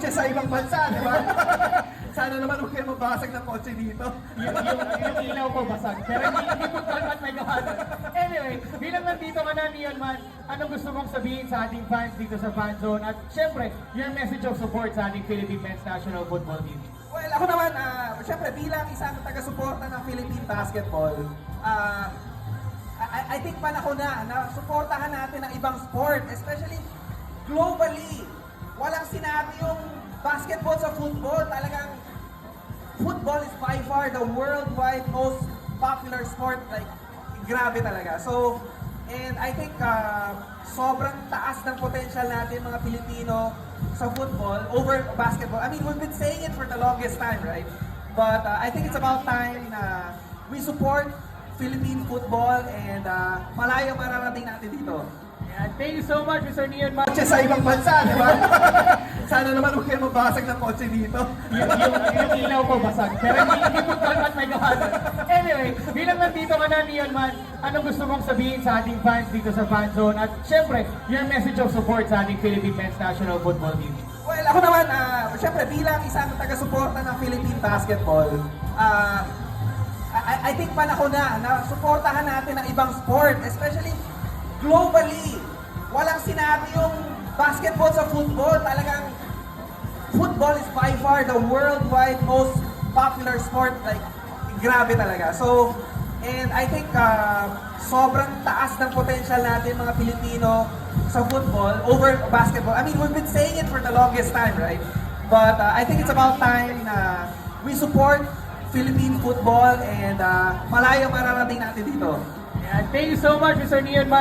kotse sa ibang bansa, di ba? Sana naman huwag kayo mabasag ng kotse dito. yung ilaw ko basag. Pero hindi po at may gawa. Anyway, bilang nandito ka na, Neon Man, anong gusto mong sabihin sa ating fans dito sa Fan Zone? At syempre, your message of support sa ating Philippine Men's National Football Team. Well, ako naman, syempre bilang isang taga-suporta ng Philippine Basketball, I think panahon na suportahan natin ang ibang sport, especially globally. Walang sinabi yung basketball sa football. Talagang football is by far the worldwide most popular sport. Like, grabe talaga. So, and I think sobrang taas ng potential natin mga Pilipino sa football over basketball. I mean, we've been saying it for the longest time, right? But I think it's about time na we support Philippine football and malayo mararating natin dito. Yeah, thank you so much, Mr. Neon Man. Kotse sa ibang bansa, di ba? Sana naman huwag kayo mabasag ng kotse dito. yung ilaw ko basag. Pero hindi po at may gawa. Anyway, bilang nandito ka na, Neon Man, anong gusto mong sabihin sa ating fans dito sa Fan Zone? At syempre, your message of support sa ating Philippine Men's National Football Team. Well, ako naman, syempre bilang isang taga-suporta ng Philippine Basketball, I think panahon na suportahan natin ang ibang sport, especially globally. Walang sinabi yung basketball sa football. Talagang football is by far the worldwide most popular sport. Like, grabe talaga. So, and I think sobrang taas ng potential natin mga Pilipino sa football over basketball. I mean, we've been saying it for the longest time, right? But I think it's about time na we support Philippine football and malayo mararating natin dito. Yeah, thank you so much, Mr. Neon Man.